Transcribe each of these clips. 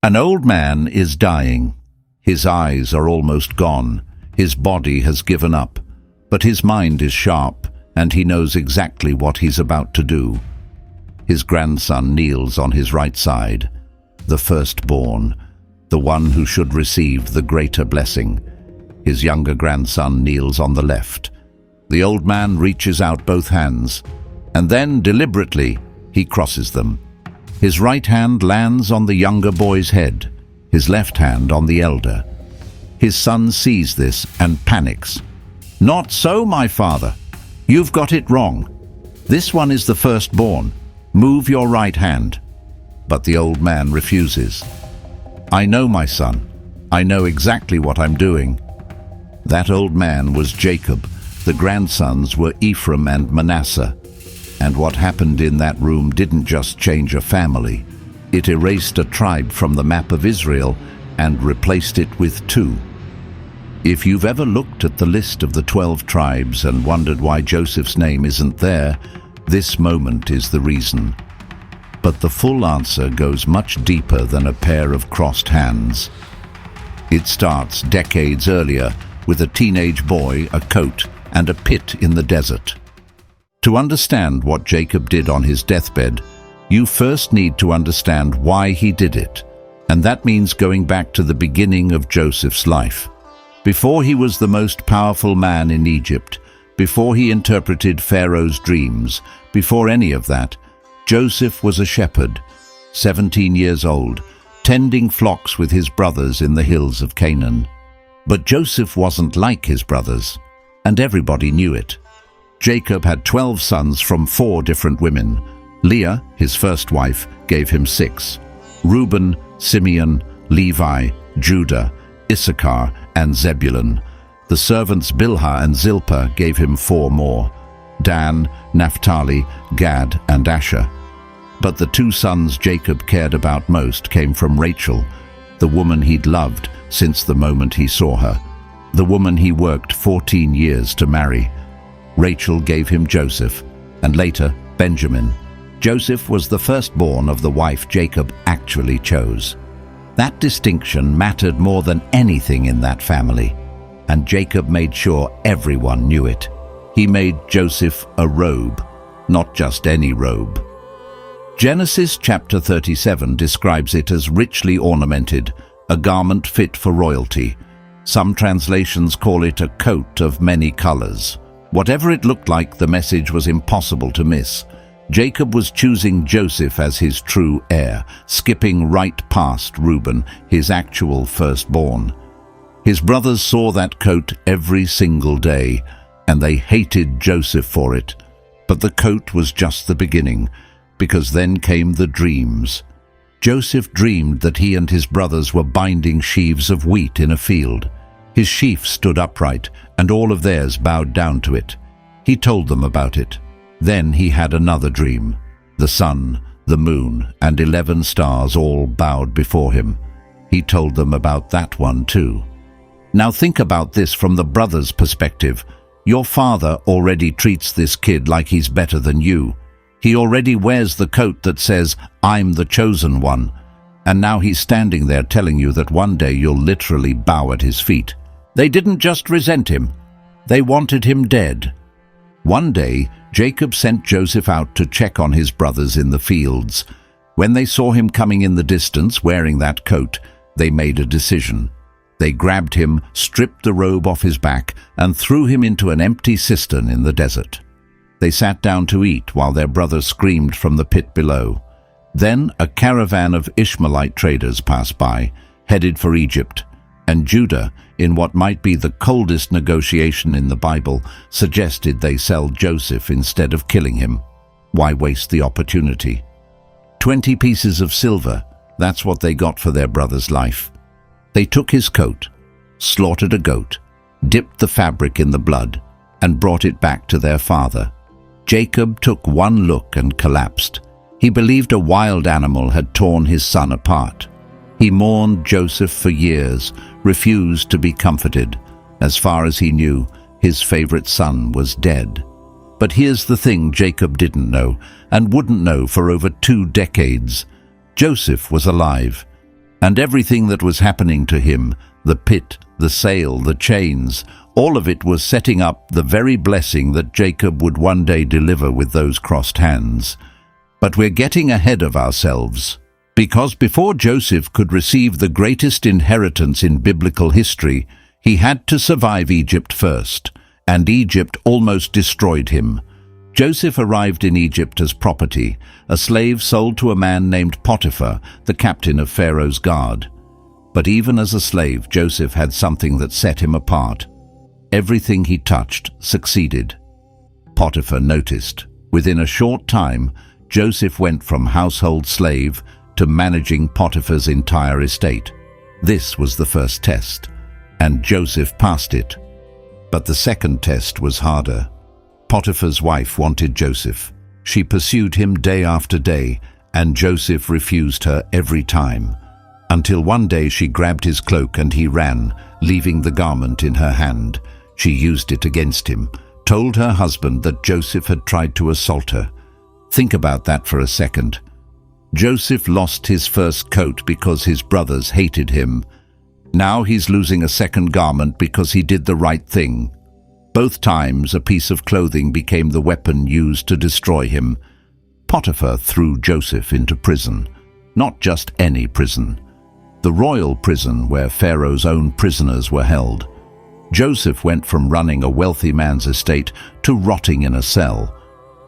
An old man is dying. His eyes are almost gone. His body has given up. But his mind is sharp, and he knows exactly what he's about to do. His grandson kneels on his right side, the firstborn, the one who should receive the greater blessing. His younger grandson kneels on the left. The old man reaches out both hands, and then, deliberately, he crosses them. His right hand lands on the younger boy's head, his left hand on the elder. His son sees this and panics. "Not so, my father. You've got it wrong. This one is the firstborn. Move your right hand." But the old man refuses. "I know, my son. I know exactly what I'm doing." That old man was Jacob. The grandsons were Ephraim and Manasseh. And what happened in that room didn't just change a family. It erased a tribe from the map of Israel and replaced it with two. If you've ever looked at the list of the 12 tribes and wondered why Joseph's name isn't there, this moment is the reason. But the full answer goes much deeper than a pair of crossed hands. It starts decades earlier with a teenage boy, a coat, and a pit in the desert. To understand what Jacob did on his deathbed, you first need to understand why he did it. And that means going back to the beginning of Joseph's life. Before he was the most powerful man in Egypt, before he interpreted Pharaoh's dreams, before any of that, Joseph was a shepherd, 17 years old, tending flocks with his brothers in the hills of Canaan. But Joseph wasn't like his brothers, and everybody knew it. Jacob had 12 sons from 4 different women. Leah, his first wife, gave him 6. Reuben, Simeon, Levi, Judah, Issachar, and Zebulun. The servants Bilhah and Zilpah gave him 4 more. Dan, Naphtali, Gad, and Asher. But the 2 sons Jacob cared about most came from Rachel, the woman he'd loved since the moment he saw her, the woman he worked 14 years to marry. Rachel gave him Joseph, and later Benjamin. Joseph was the firstborn of the wife Jacob actually chose. That distinction mattered more than anything in that family, and Jacob made sure everyone knew it. He made Joseph a robe, not just any robe. Genesis chapter 37 describes it as richly ornamented, a garment fit for royalty. Some translations call it a coat of many colors. Whatever it looked like, the message was impossible to miss. Jacob was choosing Joseph as his true heir, skipping right past Reuben, his actual firstborn. His brothers saw that coat every single day, and they hated Joseph for it. But the coat was just the beginning, because then came the dreams. Joseph dreamed that he and his brothers were binding sheaves of wheat in a field. His sheaf stood upright, and all of theirs bowed down to it. He told them about it. Then he had another dream. The sun, the moon, and 11 stars all bowed before him. He told them about that one too. Now think about this from the brother's perspective. Your father already treats this kid like he's better than you. He already wears the coat that says, "I'm the chosen one." And now he's standing there telling you that one day you'll literally bow at his feet. They didn't just resent him. They wanted him dead. One day, Jacob sent Joseph out to check on his brothers in the fields. When they saw him coming in the distance wearing that coat, they made a decision. They grabbed him, stripped the robe off his back, and threw him into an empty cistern in the desert. They sat down to eat while their brother screamed from the pit below. Then a caravan of Ishmaelite traders passed by, headed for Egypt, and Judah, in what might be the coldest negotiation in the Bible, suggested they sell Joseph instead of killing him. Why waste the opportunity? 20 pieces of silver, that's what they got for their brother's life. They took his coat, slaughtered a goat, dipped the fabric in the blood, and brought it back to their father. Jacob took one look and collapsed. He believed a wild animal had torn his son apart. He mourned Joseph for years, refused to be comforted. As far as he knew, his favorite son was dead. But here's the thing Jacob didn't know, and wouldn't know for over 2 decades. Joseph was alive. And everything that was happening to him, the pit, the sail, the chains, all of it was setting up the very blessing that Jacob would one day deliver with those crossed hands. But we're getting ahead of ourselves, because before Joseph could receive the greatest inheritance in biblical history, he had to survive Egypt first, and Egypt almost destroyed him. Joseph arrived in Egypt as property, a slave sold to a man named Potiphar, the captain of Pharaoh's guard. But even as a slave, Joseph had something that set him apart. Everything he touched succeeded. Potiphar noticed. Within a short time, Joseph went from household slave to managing Potiphar's entire estate. This was the first test, and Joseph passed it. But the second test was harder. Potiphar's wife wanted Joseph. She pursued him day after day, and Joseph refused her every time, until one day she grabbed his cloak and he ran, leaving the garment in her hand. She used it against him, told her husband that Joseph had tried to assault her. Think about that for a second. Joseph lost his first coat because his brothers hated him. Now he's losing a second garment because he did the right thing. Both times a piece of clothing became the weapon used to destroy him. Potiphar threw Joseph into prison. Not just any prison. The royal prison where Pharaoh's own prisoners were held. Joseph went from running a wealthy man's estate to rotting in a cell.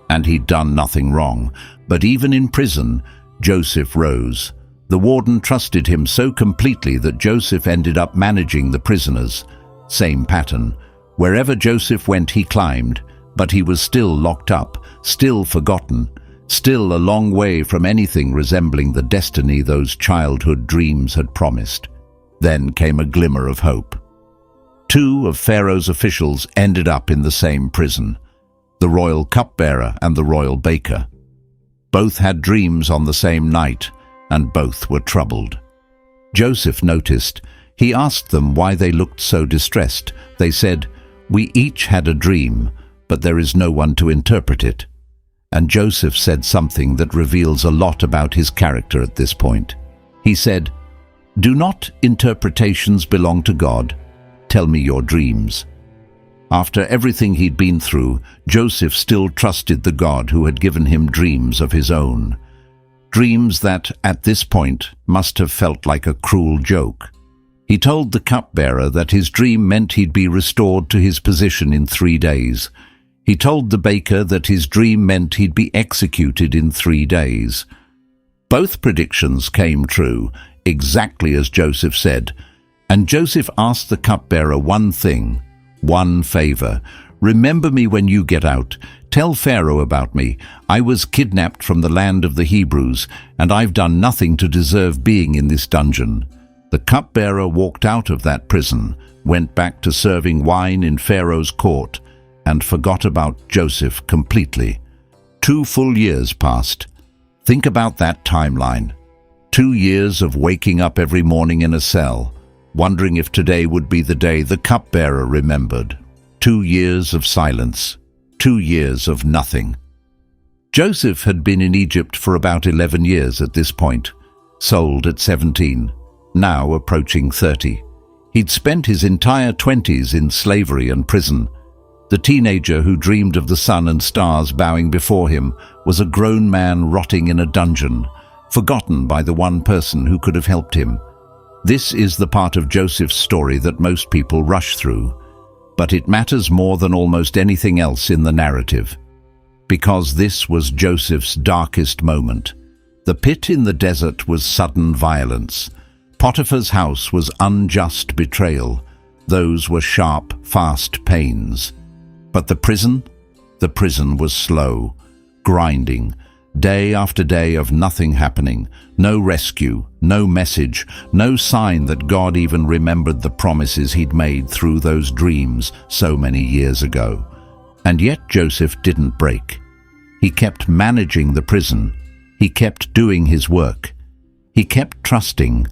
And he'd done nothing wrong. But even in prison, Joseph rose. The warden trusted him so completely that Joseph ended up managing the prisoners. Same pattern. Wherever Joseph went, he climbed, but he was still locked up, still forgotten, still a long way from anything resembling the destiny those childhood dreams had promised. Then came a glimmer of hope. 2 of Pharaoh's officials ended up in the same prison, the royal cupbearer and the royal baker. Both had dreams on the same night, and both were troubled. Joseph noticed. He asked them why they looked so distressed. They said, "We each had a dream, but there is no one to interpret it." And Joseph said something that reveals a lot about his character at this point. He said, "Do not interpretations belong to God? Tell me your dreams." After everything he'd been through, Joseph still trusted the God who had given him dreams of his own. Dreams that, at this point, must have felt like a cruel joke. He told the cupbearer that his dream meant he'd be restored to his position in 3 days. He told the baker that his dream meant he'd be executed in 3 days. Both predictions came true, exactly as Joseph said. And Joseph asked the cupbearer one thing, one favor. "Remember me when you get out. Tell Pharaoh about me. I was kidnapped from the land of the Hebrews, and I've done nothing to deserve being in this dungeon." The cupbearer walked out of that prison, went back to serving wine in Pharaoh's court, and forgot about Joseph completely. 2 full years passed. Think about that timeline. 2 years of waking up every morning in a cell, wondering if today would be the day the cupbearer remembered. 2 years of silence. 2 years of nothing. Joseph had been in Egypt for about 11 years at this point, sold at 17. Now approaching 30. He'd spent his entire 20s in slavery and prison. The teenager who dreamed of the sun and stars bowing before him was a grown man rotting in a dungeon, forgotten by the one person who could have helped him. This is the part of Joseph's story that most people rush through, but it matters more than almost anything else in the narrative. Because this was Joseph's darkest moment. The pit in the desert was sudden violence. Potiphar's house was unjust betrayal. Those were sharp, fast pains. But the prison? The prison was slow, grinding, day after day of nothing happening, no rescue, no message, no sign that God even remembered the promises he'd made through those dreams so many years ago. And yet Joseph didn't break. He kept managing the prison. He kept doing his work. He kept trusting.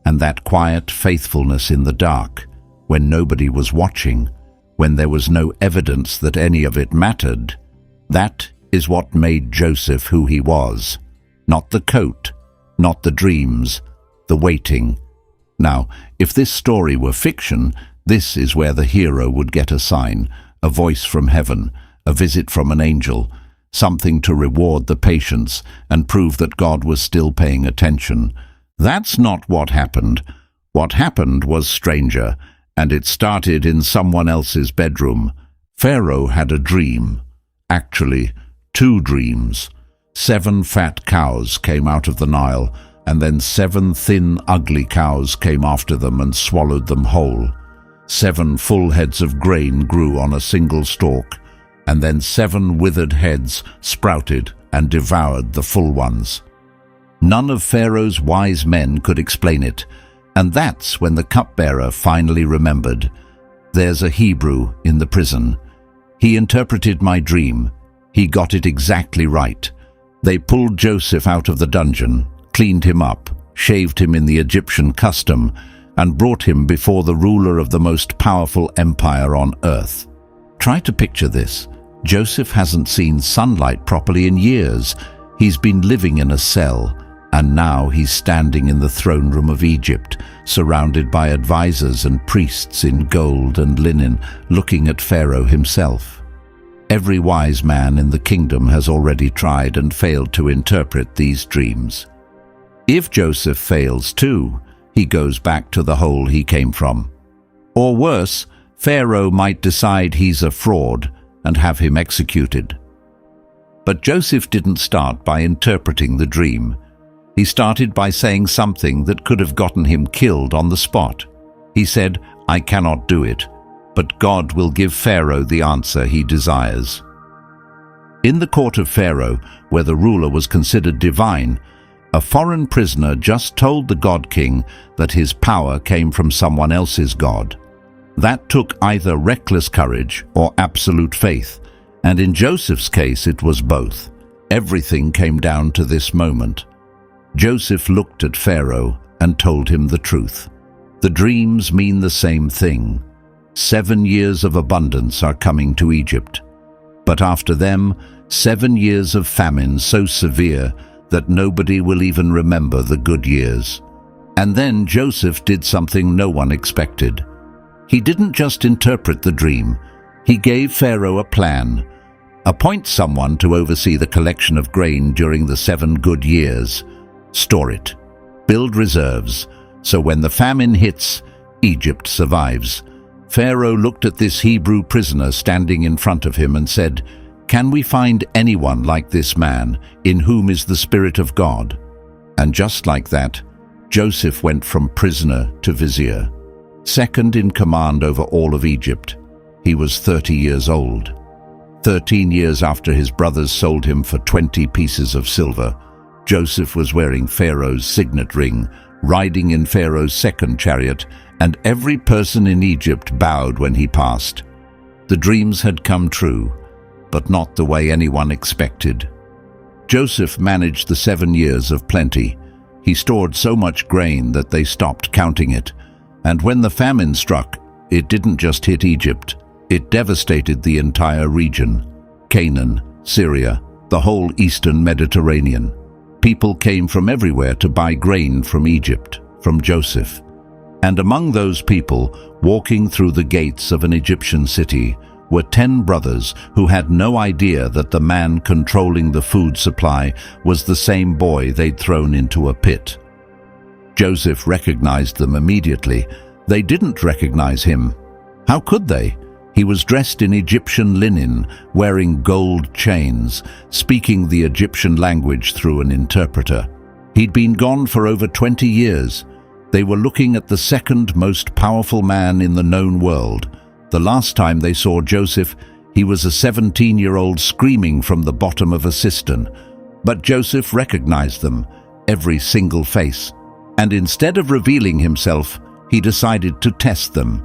And that quiet faithfulness in the dark, when nobody was watching, when there was no evidence that any of it mattered, that is what made Joseph who he was. Not the coat, not the dreams, the waiting. Now, if this story were fiction, this is where the hero would get a sign, a voice from heaven, a visit from an angel, something to reward the patience and prove that God was still paying attention. That's not what happened. What happened was stranger, and it started in someone else's bedroom. Pharaoh had a dream. Actually, 2 dreams. 7 fat cows came out of the Nile, and then 7 thin, ugly cows came after them and swallowed them whole. 7 full heads of grain grew on a single stalk, and then 7 withered heads sprouted and devoured the full ones. None of Pharaoh's wise men could explain it, and that's when the cupbearer finally remembered. There's a Hebrew in the prison. He interpreted my dream. He got it exactly right. They pulled Joseph out of the dungeon, cleaned him up, shaved him in the Egyptian custom, and brought him before the ruler of the most powerful empire on earth. Try to picture this. Joseph hasn't seen sunlight properly in years. He's been living in a cell, and now he's standing in the throne room of Egypt, surrounded by advisors and priests in gold and linen, looking at Pharaoh himself. Every wise man in the kingdom has already tried and failed to interpret these dreams. If Joseph fails too, he goes back to the hole he came from. Or worse, Pharaoh might decide he's a fraud and have him executed. But Joseph didn't start by interpreting the dream. He started by saying something that could have gotten him killed on the spot. He said, "I cannot do it, but God will give Pharaoh the answer he desires." In the court of Pharaoh, where the ruler was considered divine, a foreign prisoner just told the God King that his power came from someone else's God. That took either reckless courage or absolute faith, and in Joseph's case it was both. Everything came down to this moment. Joseph looked at Pharaoh and told him the truth. The dreams mean the same thing. 7 years of abundance are coming to Egypt, but after them, 7 years of famine so severe that nobody will even remember the good years. And then Joseph did something no one expected. He didn't just interpret the dream. He gave Pharaoh a plan. Appoint someone to oversee the collection of grain during the 7 good years. Store it. Build reserves, so when the famine hits, Egypt survives. Pharaoh looked at this Hebrew prisoner standing in front of him and said, "Can we find anyone like this man, in whom is the Spirit of God?" And just like that, Joseph went from prisoner to vizier, second in command over all of Egypt. He was 30 years old. 13 years after his brothers sold him for 20 pieces of silver, Joseph was wearing Pharaoh's signet ring, riding in Pharaoh's second chariot, and every person in Egypt bowed when he passed. The dreams had come true, but not the way anyone expected. Joseph managed the 7 years of plenty. He stored so much grain that they stopped counting it. And when the famine struck, it didn't just hit Egypt. It devastated the entire region. Canaan, Syria, the whole eastern Mediterranean. People came from everywhere to buy grain from Egypt, from Joseph. And among those people, walking through the gates of an Egyptian city, were 10 brothers who had no idea that the man controlling the food supply was the same boy they'd thrown into a pit. Joseph recognized them immediately. They didn't recognize him. How could they? He was dressed in Egyptian linen, wearing gold chains, speaking the Egyptian language through an interpreter. He'd been gone for over 20 years. They were looking at the second most powerful man in the known world. The last time they saw Joseph, he was a 17-year-old screaming from the bottom of a cistern. But Joseph recognized them, every single face. And instead of revealing himself, he decided to test them.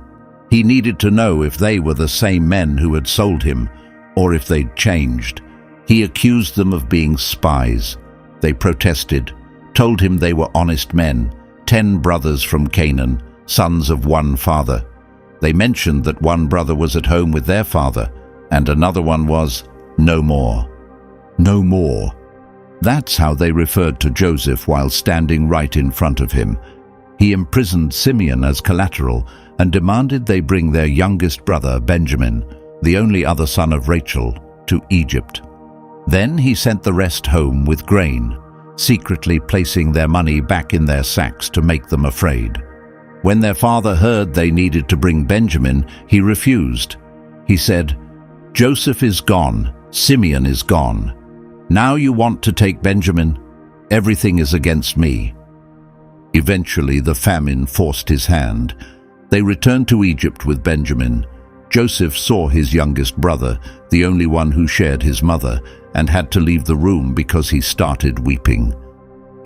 He needed to know if they were the same men who had sold him, or if they'd changed. He accused them of being spies. They protested, told him they were honest men, 10 brothers from Canaan, sons of one father. They mentioned that one brother was at home with their father, and another one was no more. No more. That's how they referred to Joseph while standing right in front of him, He imprisoned Simeon as collateral and demanded they bring their youngest brother, Benjamin, the only other son of Rachel, to Egypt. Then he sent the rest home with grain, secretly placing their money back in their sacks to make them afraid. When their father heard they needed to bring Benjamin, he refused. He said, "Joseph is gone, Simeon is gone. Now you want to take Benjamin? Everything is against me." Eventually the famine forced his hand. They returned to Egypt with Benjamin. Joseph saw his youngest brother, the only one who shared his mother, and had to leave the room because he started weeping.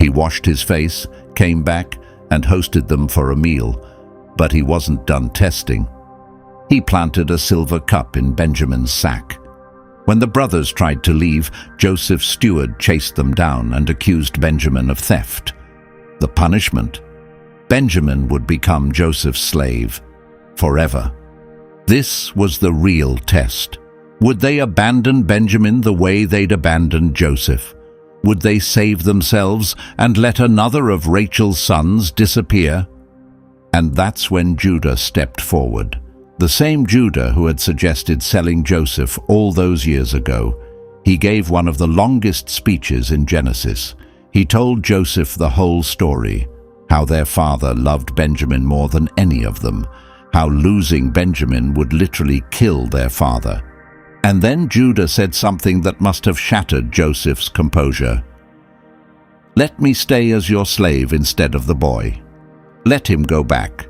He washed his face, came back, and hosted them for a meal, but he wasn't done testing. He planted a silver cup in Benjamin's sack. When the brothers tried to leave, Joseph's steward chased them down and accused Benjamin of theft. The punishment? Benjamin would become Joseph's slave forever. This was the real test. Would they abandon Benjamin the way they'd abandoned Joseph? Would they save themselves and let another of Rachel's sons disappear? And that's when Judah stepped forward. The same Judah who had suggested selling Joseph all those years ago. He gave one of the longest speeches in Genesis. He told Joseph the whole story, how their father loved Benjamin more than any of them, how losing Benjamin would literally kill their father. And then Judah said something that must have shattered Joseph's composure. "Let me stay as your slave instead of the boy. Let him go back,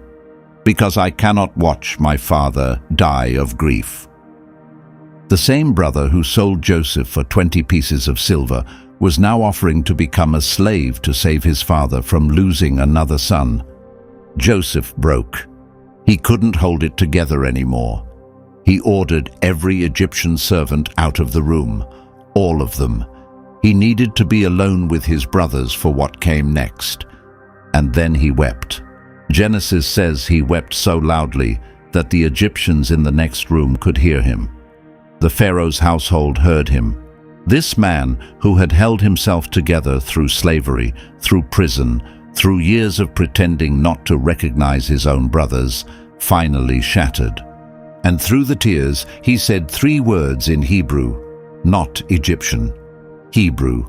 because I cannot watch my father die of grief." The same brother who sold Joseph for 20 pieces of silver was now offering to become a slave to save his father from losing another son. Joseph broke. He couldn't hold it together anymore. He ordered every Egyptian servant out of the room, all of them. He needed to be alone with his brothers for what came next. And then he wept. Genesis says he wept so loudly that the Egyptians in the next room could hear him. The Pharaoh's household heard him. This man, who had held himself together through slavery, through prison, through years of pretending not to recognize his own brothers, finally shattered. And through the tears, he said 3 words in Hebrew, not Egyptian. Hebrew,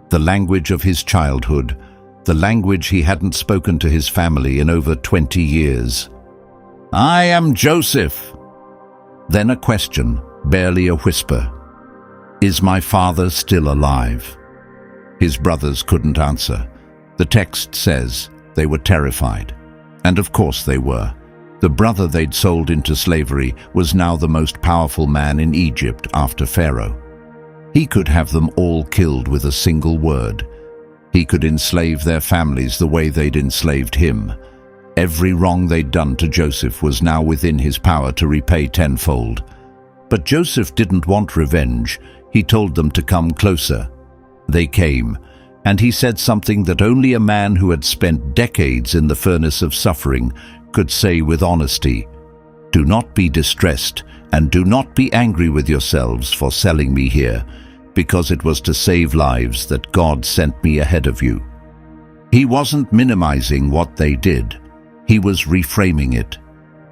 the language of his childhood, the language he hadn't spoken to his family in over 20 years. "I am Joseph." Then a question, barely a whisper. "Is my father still alive?" His brothers couldn't answer. The text says they were terrified. And of course they were. The brother they'd sold into slavery was now the most powerful man in Egypt after Pharaoh. He could have them all killed with a single word. He could enslave their families the way they'd enslaved him. Every wrong they'd done to Joseph was now within his power to repay tenfold. But Joseph didn't want revenge. He told them to come closer. They came, and he said something that only a man who had spent decades in the furnace of suffering could say with honesty. "Do not be distressed, and do not be angry with yourselves for selling me here, because it was to save lives that God sent me ahead of you." He wasn't minimizing what they did. He was reframing it.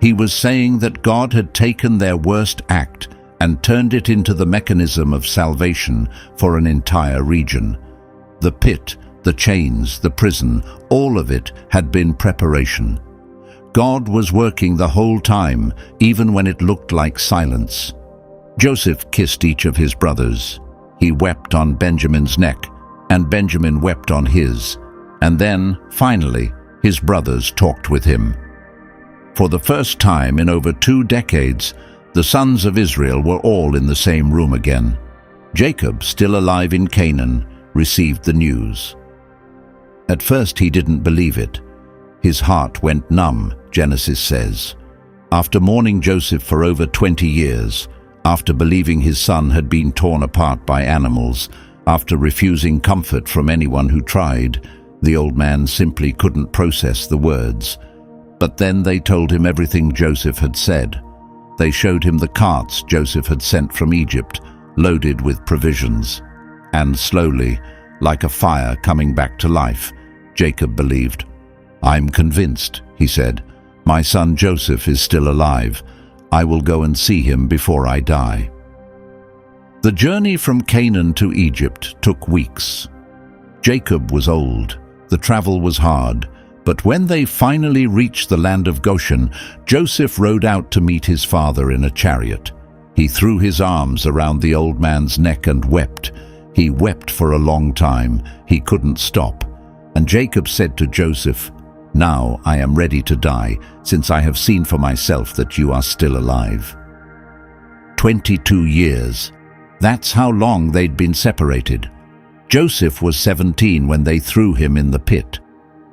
He was saying that God had taken their worst act and turned it into the mechanism of salvation for an entire region. The pit, the chains, the prison, all of it had been preparation. God was working the whole time, even when it looked like silence. Joseph kissed each of his brothers. He wept on Benjamin's neck, and Benjamin wept on his. And then, finally, his brothers talked with him. For the first time in over 2 decades, the sons of Israel were all in the same room again. Jacob, still alive in Canaan, received the news. At first he didn't believe it. His heart went numb, Genesis says. After mourning Joseph for over 20 years, after believing his son had been torn apart by animals, after refusing comfort from anyone who tried, the old man simply couldn't process the words. But then they told him everything Joseph had said. They showed him the carts Joseph had sent from Egypt, loaded with provisions. And slowly, like a fire coming back to life, Jacob believed. "I'm convinced," he said. "My son Joseph is still alive. I will go and see him before I die." The journey from Canaan to Egypt took weeks. Jacob was old. The travel was hard. But when they finally reached the land of Goshen, Joseph rode out to meet his father in a chariot. He threw his arms around the old man's neck and wept. He wept for a long time. He couldn't stop. And Jacob said to Joseph, "Now I am ready to die, since I have seen for myself that you are still alive." 22 years. That's how long they'd been separated. Joseph was 17 when they threw him in the pit.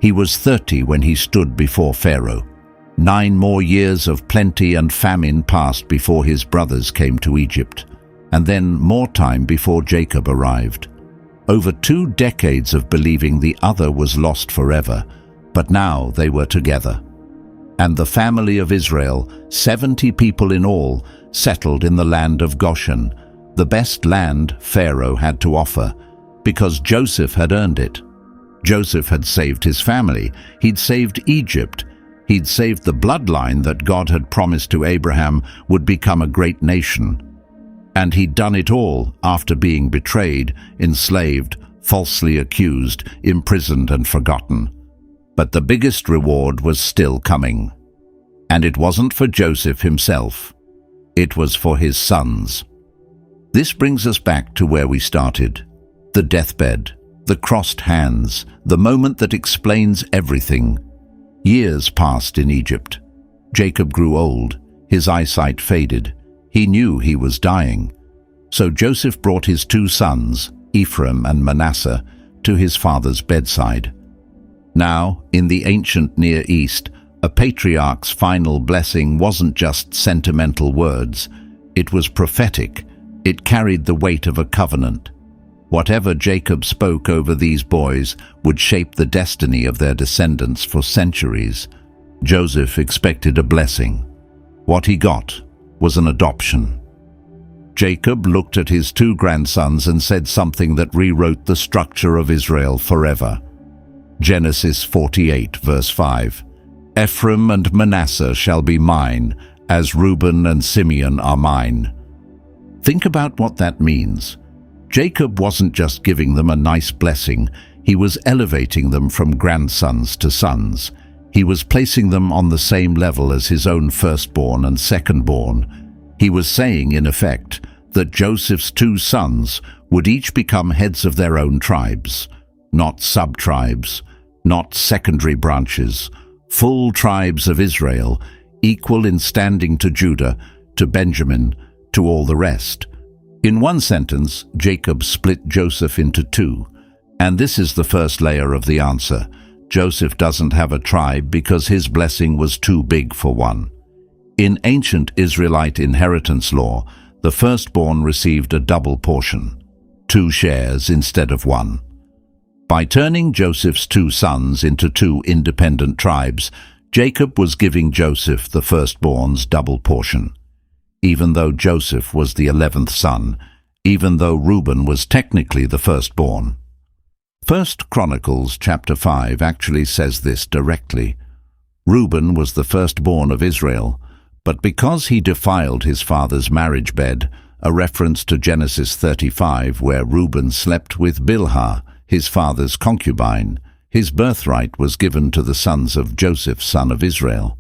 He was 30 when he stood before Pharaoh. 9 more years of plenty and famine passed before his brothers came to Egypt, and then more time before Jacob arrived. Over 2 decades of believing the other was lost forever, but now they were together. And the family of Israel, 70 people in all, settled in the land of Goshen, the best land Pharaoh had to offer, because Joseph had earned it. Joseph had saved his family. He'd saved Egypt. He'd saved the bloodline that God had promised to Abraham would become a great nation. And he'd done it all after being betrayed, enslaved, falsely accused, imprisoned and forgotten. But the biggest reward was still coming. And it wasn't for Joseph himself. It was for his sons. This brings us back to where we started. The deathbed, the crossed hands, the moment that explains everything. Years passed in Egypt. Jacob grew old. His eyesight faded. He knew he was dying. So Joseph brought his 2 sons, Ephraim and Manasseh, to his father's bedside. Now, in the ancient Near East, a patriarch's final blessing wasn't just sentimental words. It was prophetic. It carried the weight of a covenant. Whatever Jacob spoke over these boys would shape the destiny of their descendants for centuries. Joseph expected a blessing. What he got was an adoption. Jacob looked at his 2 grandsons and said something that rewrote the structure of Israel forever. Genesis 48, verse 5. "Ephraim and Manasseh shall be mine, as Reuben and Simeon are mine." Think about what that means. Jacob wasn't just giving them a nice blessing, he was elevating them from grandsons to sons. He was placing them on the same level as his own firstborn and secondborn. He was saying, in effect, that Joseph's 2 sons would each become heads of their own tribes, not sub-tribes, not secondary branches, full tribes of Israel, equal in standing to Judah, to Benjamin, to all the rest. In one sentence, Jacob split Joseph into 2, and this is the first layer of the answer. Joseph doesn't have a tribe because his blessing was too big for one. In ancient Israelite inheritance law, the firstborn received a double portion, 2 shares instead of 1. By turning Joseph's 2 sons into 2 independent tribes, Jacob was giving Joseph, the firstborn's, double portion. Even though Joseph was the 11th son, even though Reuben was technically the firstborn. 1 Chronicles chapter 5 actually says this directly. Reuben was the firstborn of Israel, but because he defiled his father's marriage bed, a reference to Genesis 35 where Reuben slept with Bilhah, his father's concubine, his birthright was given to the sons of Joseph, son of Israel.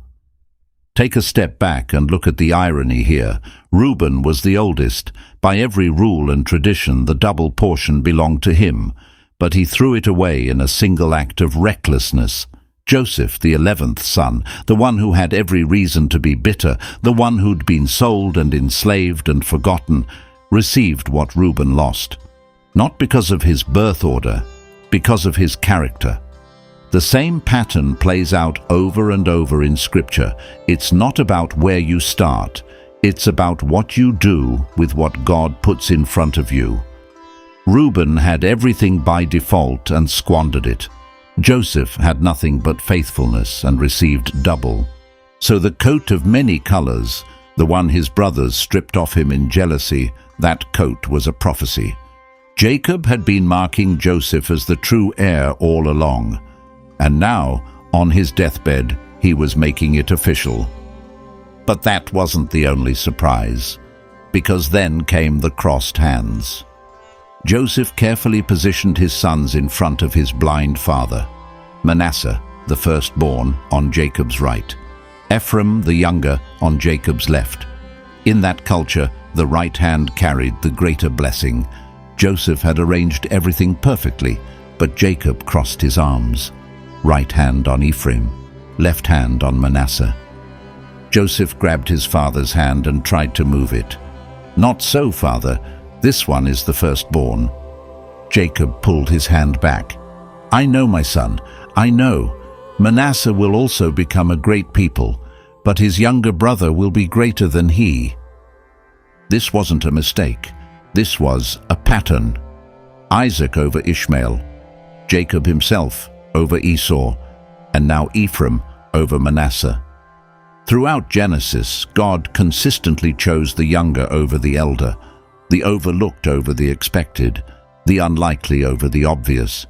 Take a step back and look at the irony here. Reuben was the oldest. By every rule and tradition, the double portion belonged to him, but he threw it away in a single act of recklessness. Joseph, the 11th son, the one who had every reason to be bitter, the one who'd been sold and enslaved and forgotten, received what Reuben lost. Not because of his birth order, because of his character. The same pattern plays out over and over in Scripture. It's not about where you start. It's about what you do with what God puts in front of you. Reuben had everything by default and squandered it. Joseph had nothing but faithfulness and received double. So the coat of many colors, the one his brothers stripped off him in jealousy, that coat was a prophecy. Jacob had been marking Joseph as the true heir all along. And now, On his deathbed, he was making it official. But that wasn't the only surprise, because then came the crossed hands. Joseph carefully positioned his sons in front of his blind father. Manasseh, the firstborn, on Jacob's right. Ephraim, the younger, on Jacob's left. In that culture, the right hand carried the greater blessing. Joseph had arranged everything perfectly, but Jacob crossed his arms. Right hand on Ephraim, left hand on Manasseh. Joseph grabbed his father's hand and tried to move it. "Not so, father. This one is the firstborn." Jacob pulled his hand back. "I know, my son, I know. Manasseh will also become a great people, but his younger brother will be greater than he." This wasn't a mistake. This was a pattern. Isaac over Ishmael, Jacob himself over Esau, and now Ephraim over Manasseh. Throughout Genesis, God consistently chose the younger over the elder, the overlooked over the expected, the unlikely over the obvious.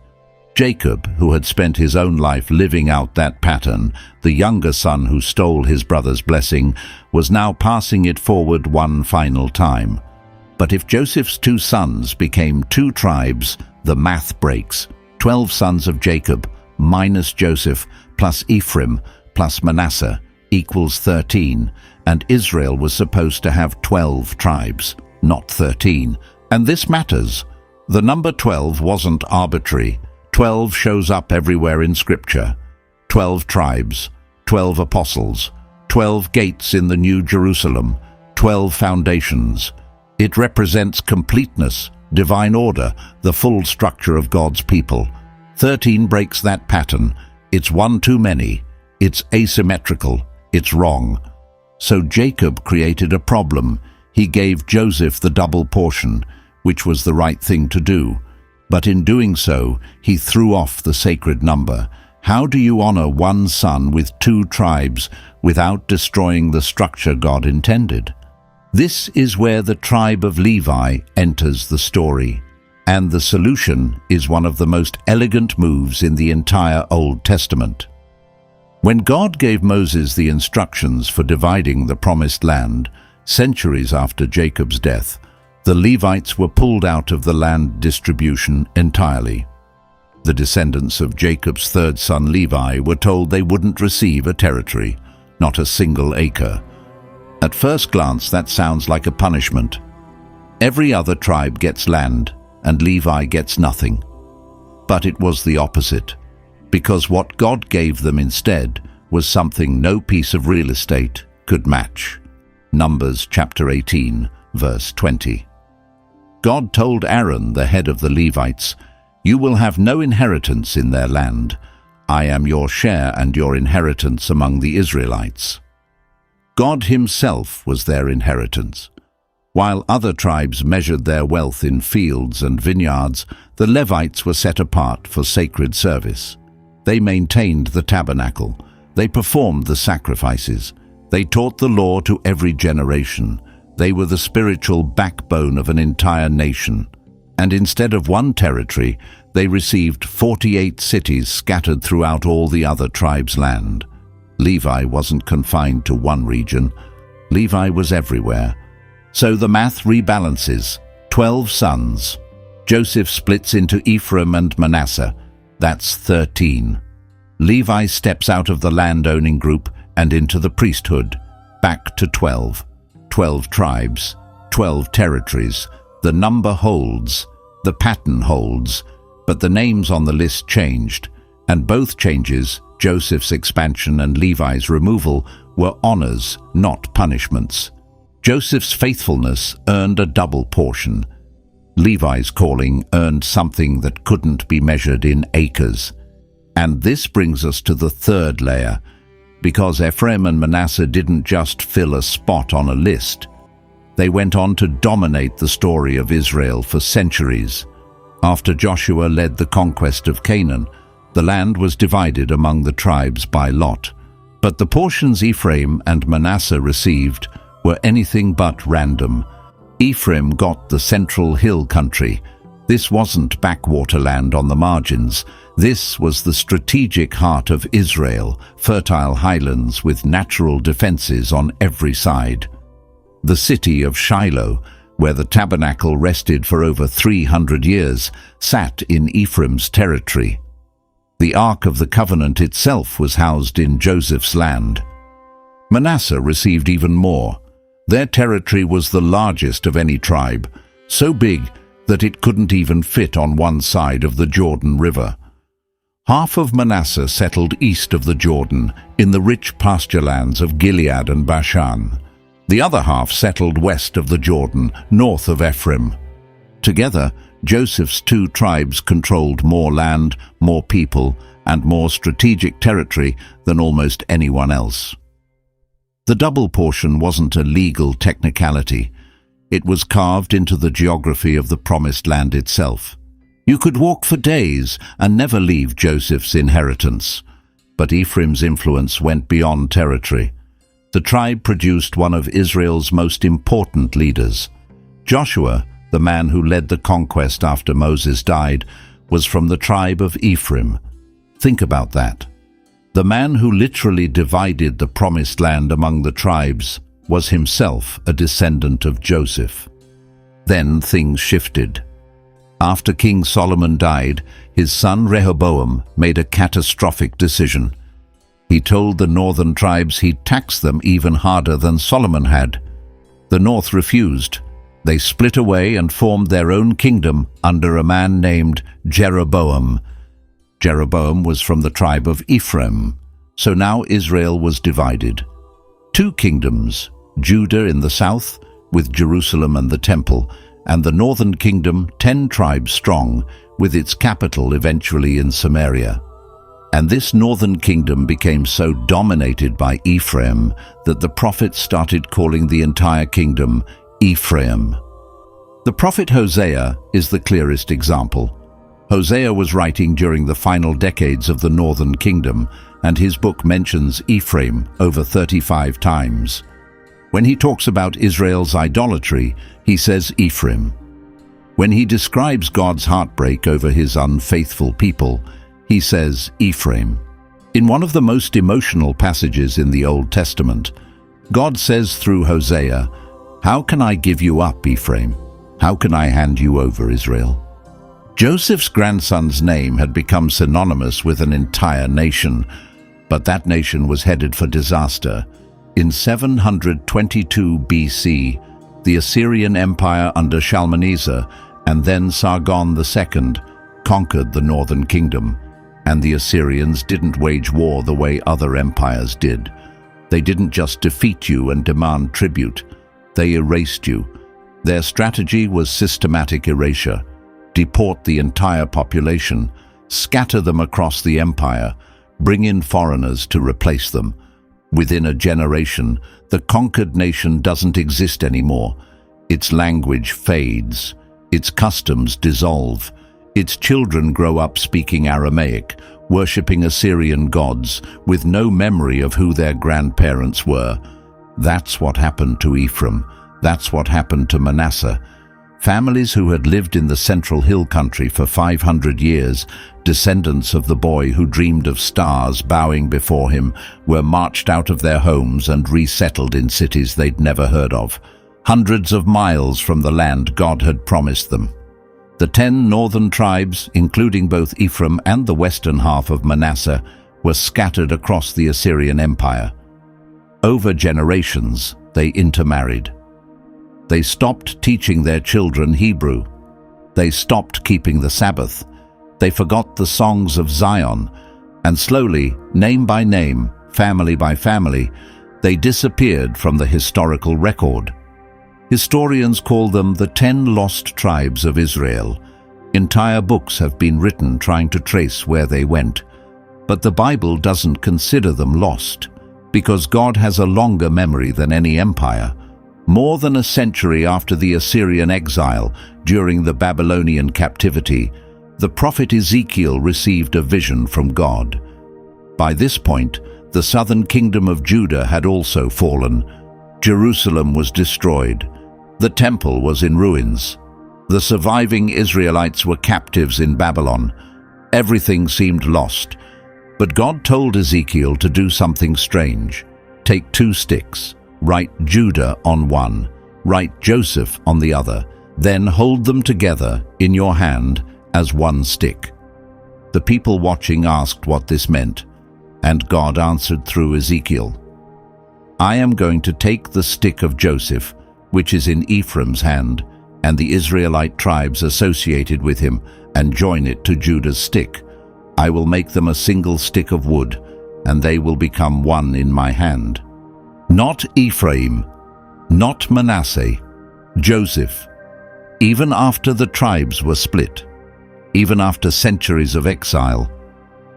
Jacob, who had spent his own life living out that pattern, the younger son who stole his brother's blessing, was now passing it forward one final time. But if Joseph's two sons became two tribes, the math breaks. 12 sons of Jacob minus Joseph plus Ephraim plus Manasseh equals 13, and Israel was supposed to have 12 tribes, not 13. And this matters. The number 12 wasn't arbitrary. 12 shows up everywhere in Scripture. 12 tribes, 12 apostles, 12 gates in the New Jerusalem, 12 foundations. It represents completeness, divine order, the full structure of God's people. 13 breaks that pattern. It's one too many. It's asymmetrical. It's wrong. So Jacob created a problem. He gave Joseph the double portion, which was the right thing to do. But in doing so, he threw off the sacred number. How do you honor one son with two tribes without destroying the structure God intended? This is where the tribe of Levi enters the story. And the solution is one of the most elegant moves in the entire Old Testament. When God gave Moses the instructions for dividing the promised land, centuries after Jacob's death, the Levites were pulled out of the land distribution entirely. The descendants of Jacob's third son Levi were told they wouldn't receive a territory, not a single acre. At first glance, that sounds like a punishment. Every other tribe gets land, and Levi gets nothing. But it was the opposite, because what God gave them instead was something no piece of real estate could match. Numbers chapter 18, verse 20. God told Aaron, the head of the Levites, "You will have no inheritance in their land. I am your share and your inheritance among the Israelites." God himself was their inheritance. While other tribes measured their wealth in fields and vineyards, the Levites were set apart for sacred service. They maintained the tabernacle. They performed the sacrifices. They taught the law to every generation. They were the spiritual backbone of an entire nation. And instead of one territory, they received 48 cities scattered throughout all the other tribes' land. Levi wasn't confined to one region. Levi was everywhere. So the math rebalances. 12 sons. Joseph splits into Ephraim and Manasseh. That's 13. Levi steps out of the land-owning group and into the priesthood. Back to 12. 12 tribes, 12 territories. The number holds, the pattern holds, but the names on the list changed, and both changes, Joseph's expansion and Levi's removal, were honors, not punishments. Joseph's faithfulness earned a double portion. Levi's calling earned something that couldn't be measured in acres. And this brings us to the third layer, because Ephraim and Manasseh didn't just fill a spot on a list. They went on to dominate the story of Israel for centuries. After Joshua led the conquest of Canaan, the land was divided among the tribes by lot. But the portions Ephraim and Manasseh received were anything but random. Ephraim got the central hill country. This wasn't backwater land on the margins. This was the strategic heart of Israel, fertile highlands with natural defenses on every side. The city of Shiloh, where the tabernacle rested for over 300 years, sat in Ephraim's territory. The Ark of the Covenant itself was housed in Joseph's land. Manasseh received even more. Their territory was the largest of any tribe, so big that it couldn't even fit on one side of the Jordan River. Half of Manasseh settled east of the Jordan, in the rich pasturelands of Gilead and Bashan. The other half settled west of the Jordan, north of Ephraim. Together, Joseph's two tribes controlled more land, more people, and more strategic territory than almost anyone else. The double portion wasn't a legal technicality. It was carved into the geography of the Promised Land itself. You could walk for days and never leave Joseph's inheritance. But Ephraim's influence went beyond territory. The tribe produced one of Israel's most important leaders. Joshua, the man who led the conquest after Moses died, was from the tribe of Ephraim. Think about that. The man who literally divided the Promised Land among the tribes was himself a descendant of Joseph. Then things shifted. After King Solomon died, his son Rehoboam made a catastrophic decision. He told the northern tribes he'd tax them even harder than Solomon had. The north refused. They split away and formed their own kingdom under a man named Jeroboam. Jeroboam was from the tribe of Ephraim, so now Israel was divided. Two kingdoms, Judah in the south, with Jerusalem and the temple, and the northern kingdom, 10 tribes strong, with its capital eventually in Samaria. And this northern kingdom became so dominated by Ephraim that the prophet started calling the entire kingdom Ephraim. The prophet Hosea is the clearest example. Hosea was writing during the final decades of the northern kingdom, and his book mentions Ephraim over 35 times. When he talks about Israel's idolatry, he says Ephraim. When he describes God's heartbreak over his unfaithful people, he says Ephraim. In one of the most emotional passages in the Old Testament, God says through Hosea, "How can I give you up, Ephraim? How can I hand you over, Israel?" Joseph's grandson's name had become synonymous with an entire nation, but that nation was headed for disaster. In 722 BC, the Assyrian Empire under Shalmaneser and then Sargon II conquered the northern kingdom, and the Assyrians didn't wage war the way other empires did. They didn't just defeat you and demand tribute, they erased you. Their strategy was systematic erasure. Deport the entire population, scatter them across the empire, bring in foreigners to replace them. Within a generation, the conquered nation doesn't exist anymore. Its language fades, its customs dissolve, its children grow up speaking Aramaic, worshipping Assyrian gods, with no memory of who their grandparents were. That's what happened to Ephraim. That's what happened to Manasseh. Families who had lived in the central hill country for 500 years, descendants of the boy who dreamed of stars bowing before him, were marched out of their homes and resettled in cities they'd never heard of, hundreds of miles from the land God had promised them. The 10 northern tribes, including both Ephraim and the western half of Manasseh, were scattered across the Assyrian Empire. Over generations, they intermarried. They stopped teaching their children Hebrew. They stopped keeping the Sabbath. They forgot the songs of Zion, and slowly, name by name, family by family, they disappeared from the historical record. Historians call them the 10 lost tribes of Israel. Entire books have been written trying to trace where they went. But the Bible doesn't consider them lost, because God has a longer memory than any empire. More than a century after the Assyrian exile, during the Babylonian captivity, the prophet Ezekiel received a vision from God. By this point, the southern kingdom of Judah had also fallen. Jerusalem was destroyed. The temple was in ruins. The surviving Israelites were captives in Babylon. Everything seemed lost. But God told Ezekiel to do something strange. Take 2 sticks, write Judah on one, write Joseph on the other, then hold them together in your hand as one stick. The people watching asked what this meant, and God answered through Ezekiel, I am going to take the stick of Joseph, which is in Ephraim's hand, and the Israelite tribes associated with him, and join it to Judah's stick. I will make them a single stick of wood, and they will become one in my hand. Not Ephraim, not Manasseh, Joseph. Even after the tribes were split, even after centuries of exile,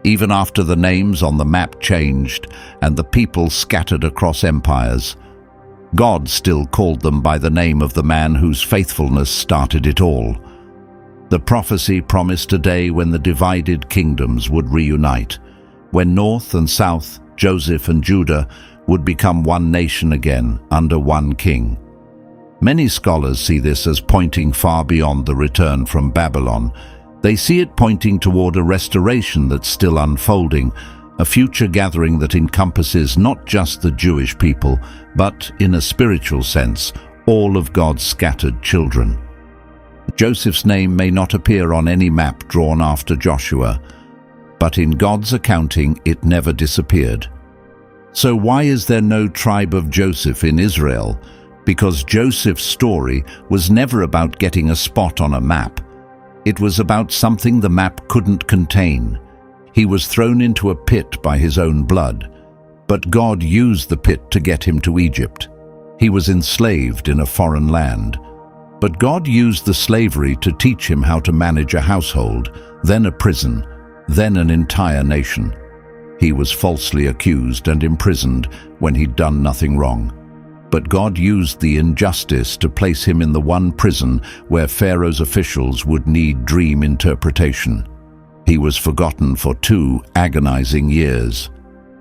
even after the names on the map changed and the people scattered across empires, God still called them by the name of the man whose faithfulness started it all. The prophecy promised a day when the divided kingdoms would reunite, when North and South, Joseph and Judah, would become one nation again under one king. Many scholars see this as pointing far beyond the return from Babylon. They see it pointing toward a restoration that's still unfolding, a future gathering that encompasses not just the Jewish people, but, in a spiritual sense, all of God's scattered children. Joseph's name may not appear on any map drawn after Joshua, but in God's accounting it never disappeared. So why is there no tribe of Joseph in Israel? Because Joseph's story was never about getting a spot on a map. It was about something the map couldn't contain. He was thrown into a pit by his own blood, but God used the pit to get him to Egypt. He was enslaved in a foreign land, but God used the slavery to teach him how to manage a household, then a prison, then an entire nation. He was falsely accused and imprisoned when he'd done nothing wrong. But God used the injustice to place him in the one prison where Pharaoh's officials would need dream interpretation. He was forgotten for 2 agonizing years.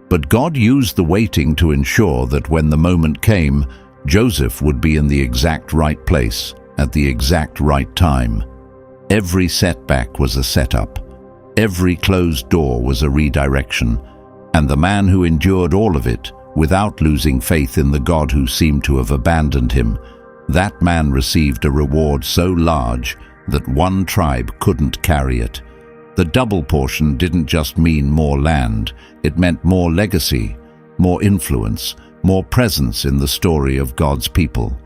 But God used the waiting to ensure that when the moment came, Joseph would be in the exact right place, at the exact right time. Every setback was a setup. Every closed door was a redirection. And the man who endured all of it, without losing faith in the God who seemed to have abandoned him, that man received a reward so large that one tribe couldn't carry it. The double portion didn't just mean more land, it meant more legacy, more influence, more presence in the story of God's people.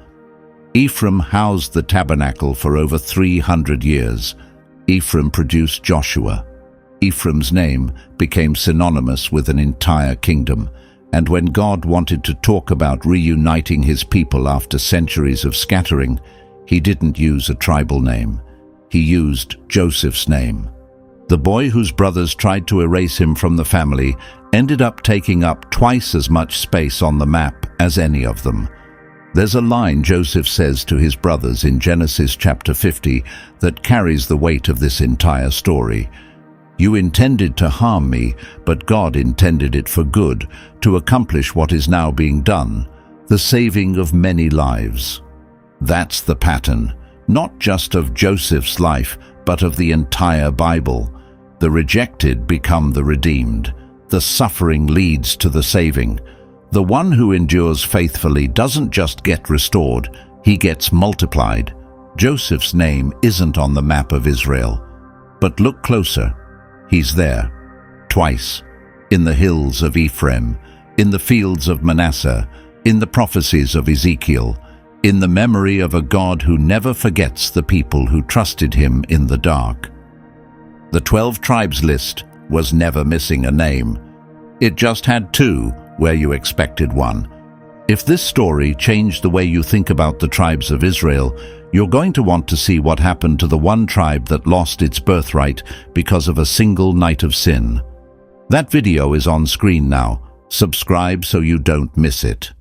Ephraim housed the tabernacle for over 300 years. Ephraim produced Joshua. Ephraim's name became synonymous with an entire kingdom. And when God wanted to talk about reuniting his people after centuries of scattering, he didn't use a tribal name. He used Joseph's name. The boy whose brothers tried to erase him from the family ended up taking up twice as much space on the map as any of them. There's a line Joseph says to his brothers in Genesis chapter 50 that carries the weight of this entire story. You intended to harm me, but God intended it for good, to accomplish what is now being done, the saving of many lives. That's the pattern, not just of Joseph's life, but of the entire Bible. The rejected become the redeemed. The suffering leads to the saving. The one who endures faithfully doesn't just get restored, he gets multiplied. Joseph's name isn't on the map of Israel. But look closer. He's there, twice, in the hills of Ephraim, in the fields of Manasseh, in the prophecies of Ezekiel, in the memory of a God who never forgets the people who trusted him in the dark. The 12 tribes list was never missing a name. It just had 2 where you expected one. If this story changed the way you think about the tribes of Israel, you're going to want to see what happened to the one tribe that lost its birthright because of a single night of sin. That video is on screen now. Subscribe so you don't miss it.